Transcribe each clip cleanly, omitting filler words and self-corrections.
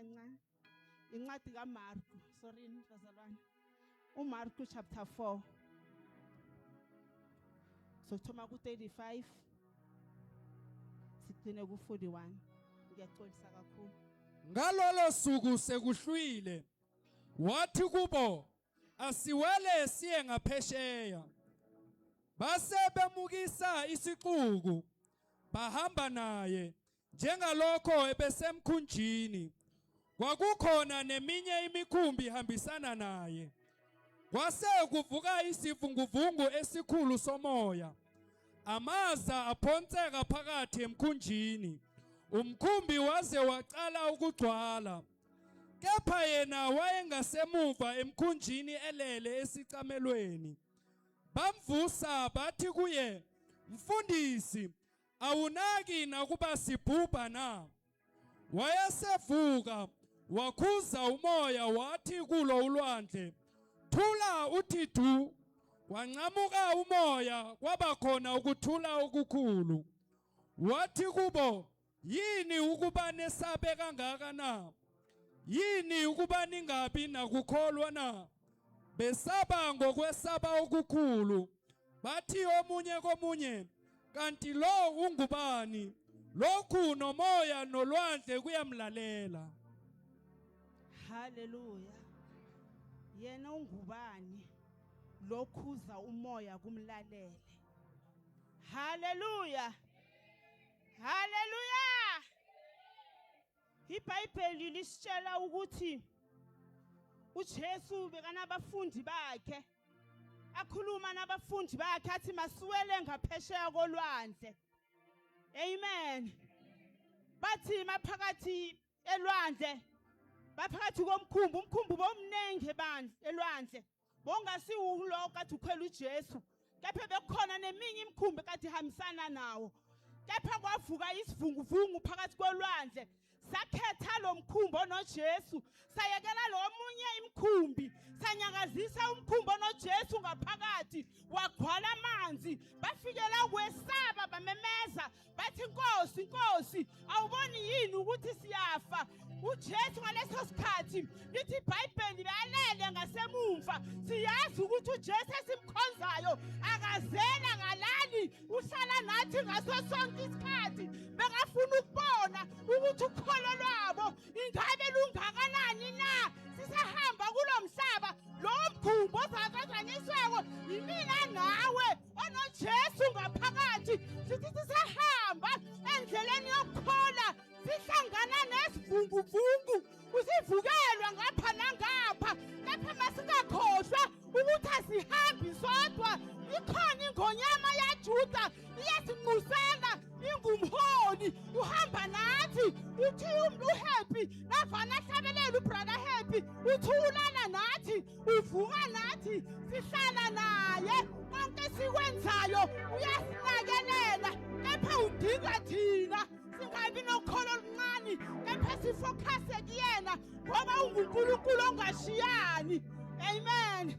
kancane. Incwadi kaMarku, sorry bazalwane. uMarku chapter 4. So thoma ku-35 sigcine ku-41. Ngiyaxolisa kakhulu. Ngalolo suku sekuhlwile wathi kubo asiwele siye ngaphesheya. Base bemukisa isixuku bahamba naye njengalokho ebesemkhunjini. Kwakukhona neminye imikhumbi ihambisana naye. Kwase kuvuka isivunguvungu esikhulu somoya. Amaza aphonseka phakathi emkhunjini. Umkhumbi waze waqala ukugcwala. Kepha yena wayengasemuva emkhunjini elele esicamelweni. Bamvusa bathi kuye, "Mfundisi, awunaki nakuba sibhubha na?" Wayesevuka wakhuza umoya wathi kulo ulwandle, "Thula uthi du." Wancamuka umoya kwaba khona ukuthula okukhulu. Wathi kubo, "Yini ukuba nesabe kangaka na? Yini ukuba ningabi nakukholwa na?" Besaba ngokwesaba okukhulu. Bathi omunye komunye, "Kanti lo ungubani? Lokhu nomoya nolwandle kuyamlalela." Hallelujah. Yena ungubani lokhuza umoya kumlalele. Hallelujah. Hallelujah. iBhayibheli lisitshela ukuthi uJesu bekanabafundi bakhe akhuluma nabafundi bakhe athi masiwele ngaphesheya kolwandle. Amen. Bathi maphakathi elwandle baphakathi komkhumbi, umkhumbi bomnenge bandla elwandle bongasiwulo kathi ukhwela uJesu, kepha bekukhona neminye imikhumbi kathi hambisana nawo. Kepha kwavuka isivunguvungu phakathi kolwandle, sakhetha lo mkhumbi onoJesu, sayekela lo omunye imikhumbi, sanyakazisa umkhumbi onoJesu ngaphakathi, wagcwala amanzi. Bafikela kwesaba bamemeza bathi, "Nkosi, Nkosi, awuboni yini ukuthi siyafa?" uJesu ngaleso sikhathi lithi iBhayibheli bayalele ngasemuva. Siyazi ukuthi uJesu esimkhonzayo akazela ngalali, uhlala nathi ngaso sonke isikhathi. Bekafuna ukubona ukuthi ukholo lwabo ingabe lungakanani na. Sisahamba kulo mhlaba lo mkhumbi ozaqaqanyisweko yimina nawe onoJesu ngaphakathi. Sithi sisahamba endleleni yokukhola sihlangana nesivunguvungu, usivukelwa ngapha nangapha. Kepha masingakhohlwa ukuthi asihambi sodwa, ikhona ingonyama yaJuda iyasinqusela, ingumholi uhamba nathi. Uthi uHappy navana hlabelela ubrother Happy, uthi ulala nathi, uvuka nathi, sihlala naye. Konke sikwenzayo uyasinakelela, kepha udinga thina singabi nokholo oluncane, kepha sifocuse kuyena ngoba unguNkulunkulu ongashiyani. Amen.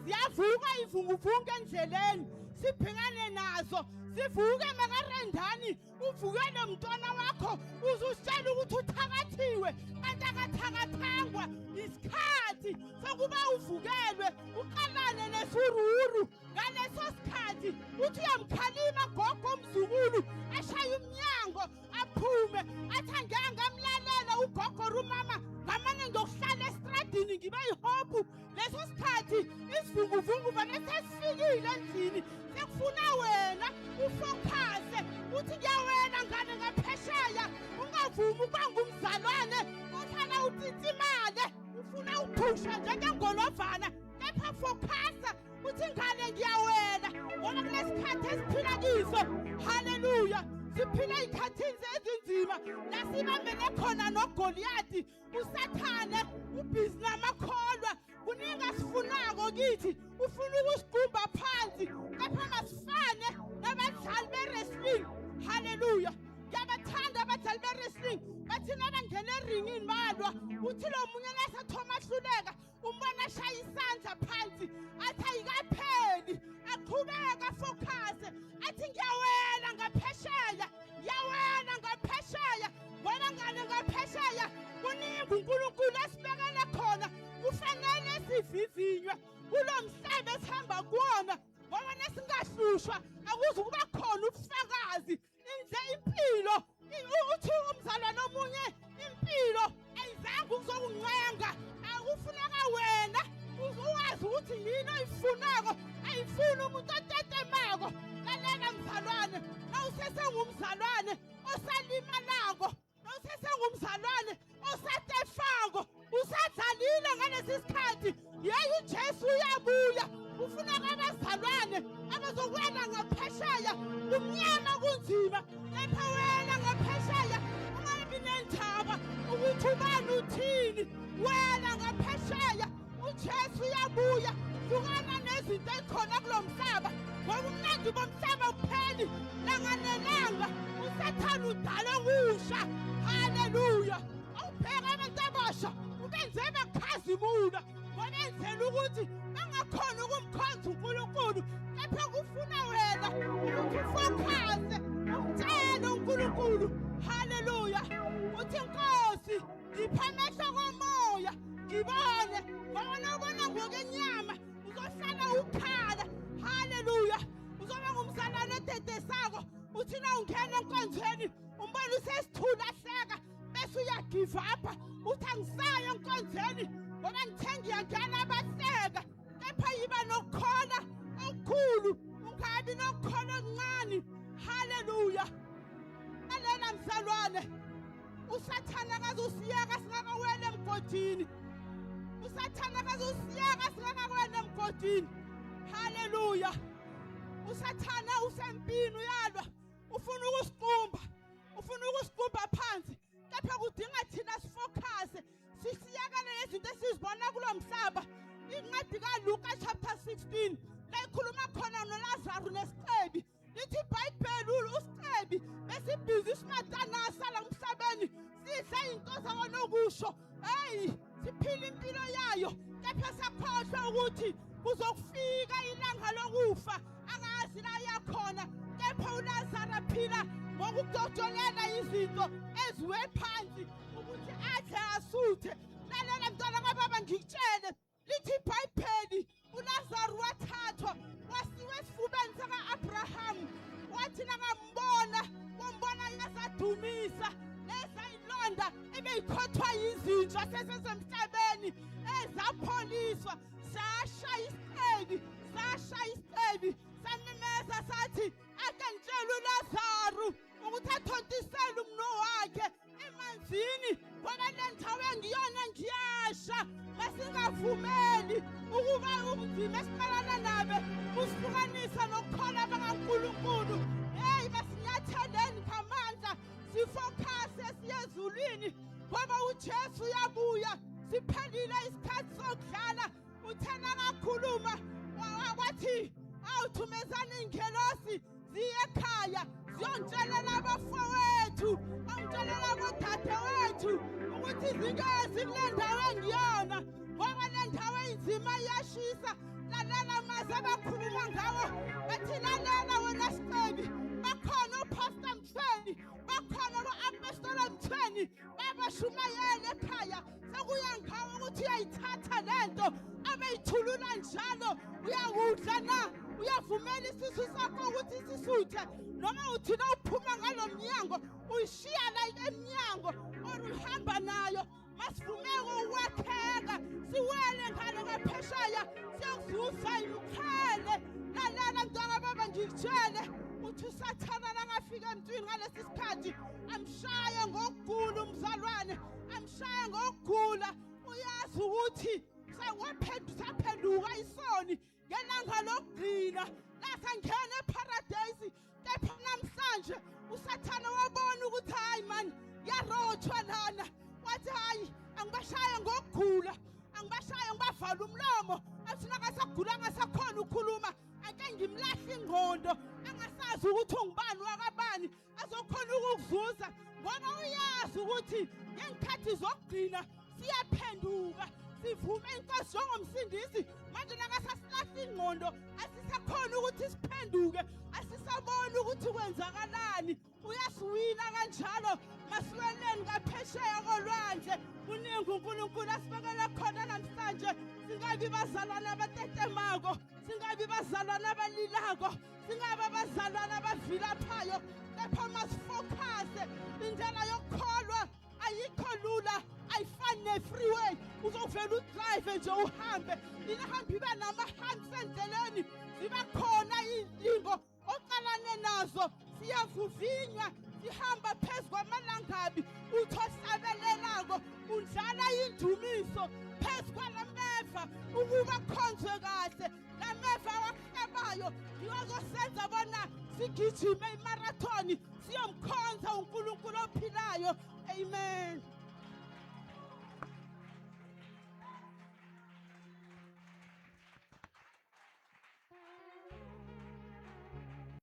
Siyavuka ivunguvungu endleleni sibhekane nazo, sivuke makarendani, uvuke nomntwana wakho uzusitshela ukuthi uthakathiwe kanti akathakathangwa. Isikhathi sokuba uvukelwe uqalane nesururu. Ngaleso sikhathi uthi uyamkhalima gogo umzukulu ashaya umnyango aphume athi angeke ngamlalela ugogo rumama, ngamane ngiyokuhlala estradini ngibe yihopu. Leso sikhathi isivunguvungu vane sesifikile endlini, sekufuna wena ufocuse uthi kuyawena ngane ngaphesheya, ungavumi ukuba ngumzalwane uhlala utitsimale, ufuna uphusha njengengolovana. Kepha focusa uthi ngane ngiyawela, ngoba kulesikhathi esiphila kiso, haleluya, siphila ikhathini ezinzima la sibambene khona noGoliathi, uSathane, ubhizi namakholwa. Kuningi asifunako kithi, ufuna ukusigumba phansi, kepha masifane nabadlali be-wrestling. Haleluya. Ngiyabathanda abadlali be-wrestling, bathi nabangena eringini balwa, uthi lo munye nasathoma ahluleka umbona ashaya isandla phansi, athi ayikapheli, aqhubeka focus, athi ngiyawela ngaphesheya, ngiyawela ngaphesheya. Wena ngane ngaphesheya kuningi ayifunako ayifuni umuntu otetemako. Lalela mzalwane, nawusesengumzalwane osalimalako, nawusesengumzalwane osatefako, usadlalile ngalesi sikhathi. Yeyi uJesu uyabuya, ufuna abazalwane abazokwela ngaphesheya. Umnyama kunzima, kepha wena ngaphesheya ungabi nendaba ukuthi ubani uthini. Wena ngaphesheya uJesu uyabuya. Hlukana nezinto ezikhona kulo mhlaba, ngoba umnandi bomhlaba kupheli langanelanga. USathane udala okusha. Haleluya. Awubheka abantu abasha ubenze bakhazimula, wabenzela ukuthi bangakhona ukumkhonza uNkulunkulu. Kepha kufuna wena ukuthi ufokhase umtshele uNkulunkulu. Haleluya. Uthi Nkosi ngipha amehlo komoya ngibone, ngoba nawubona ngokwenyama uzohlala ukhala. Haleluya. Uzoba ngumzalwane odedesako. Uthi na ungena enkonzweni umbona usesithula hleka bese uyagive up. Uthi angisayo enkonzweni ngoba ngithe ngiyangena abahleka. Kepha yiba nokukhola okukhulu, ungabi nokukhola okuncane. Haleluya. Lalela mzalwane, uSathane akazusiyeka singakawela emgodini. uSathane akazusiyeka singakawela emgodini. Haleluya. uSathane usempini uyalwa, ufuna ukusiqumba, ufuna ukusiqumba phansi. Kepha kudinga thina sifokhase, sisiyakele lezinto esizibona kulo mhlaba. Incwadi kaLuka chapter 16 la ikhuluma khona noLazaro nesicebi. Lithi iBhayibheli usicebi besibhizi simatana sala emhlabeni, sidla into zawo nokusho. Hey, siphila impilo yayo, kepha sakhohlwa ukuthi kuzokufika ilanga lokufa. Angazi la yakhona, kepha uLazaro aphila ngokudodolela izinto eziwe phansi ukuthi athi asuthe. Lalela mntwana kababa ngikutshele, lithi iBhayibheli uLazaro wathathwa wasiwe esifubeni saka-Abrahamu. Wathi nakambona wambona yazadumisa nezayilonda ebeyikhothwa yizinja sesesemhlabeni ezapholiswa. Sashaya isicebi, sashaya isicebi, samemeza sathi ake ngitshele uLazaro ukuthi athontisele umno wakhe emanzini, ngoba le ndawo engiyona ngiyasha. Masingavumeli ukuba ubunzima esiqalana nabe busihlukanisa nokukhola bakaNkulunkulu. Hey, masinyatheleni ngamandla, sifokhase siye ezulwini, ngoba uJesu uyabuya. Siphelile isikhathi sokudlala. Uthena kakhuluma wathi awuthumezana ingelosi ziye ekhaya ziyontshelela abafowethu, awutshelela abodadewethu ukuthi zingezi kule ndawo engiyona, ngoba le ndawo inzima iyashisa. Lalela amazwi abakhuluma ngawo, bathi lalela wena sicebi. Bakhona uPastor Mthweni, bakhona abo-Apostola Mthweni, babashumayela ekhaya. Sekuya ngawo ukuthi uyayithatha lento abeyithulula njalo. Uyakudla na? Uyavumela isisu sakho ukuthi sisuthe? Noma uthi na uphuma ngalo mnyango uyishiya la emnyango oruhamba nayo? Masivumeke ukwakheka siwele ngalo ngaphesheya siyokuzuza imkhele. Lalela mntwana baba ngikutshele, uthi uSathane nakafika emntwini ngalesi sikhathi amshaya ngokugula umzalwane, amshaya ngokugula. Uyazi ukuthi saphenduka isoni ngelanga lokugcina lasangena eparadise. Kepha namhlanje uSathane wabona ukuthi hayi man, yarothwa lana. Wathi hayi, angibashaya ngokugula, angibashaya ngibavala umlomo. Athi nakasagula angasakhona ukukhuluma, ake ngimlahle ingqondo, angasazi ukuthi ungubani wakabani, azokhona ukukuzuza. Ngoba uyazi ukuthi ngezikhathi zokugcina siyaphenduka, sivume iNkosi njengomsindisi. Manje nakasasilahle ingqondo, asisakhona ukuthi siphenduke, asisaboni ukuthi kwenzakalani. Uyasiwina kanjalo. Masiweleni ngaphesheya kolwandle. Kuningi uNkulunkulu asibekela khona namhlanje. Singabi bazalwane abatetemako, singabi bazalwane abalilako, singabi abazalwane abavilaphayo. Kepha masifokhase. Indlela yokukholwa ayikho lula, ayifani ne-freeway uzovela udrive nje uhambe. Inahamba ibe nama-humps endleleni, ziba khona iy'lingo oqalane nazo, siyavuvinywa, sihamba phezu kwamalangabi, uthi ohlabelelako udlala indumiso phezu kwalameva ukuba khonzwe kahle. Lameva wakuhlabayo ngiwazosenza bona sigijime imarathoni siyomkhonza uNkulunkulu ophilayo. Amen.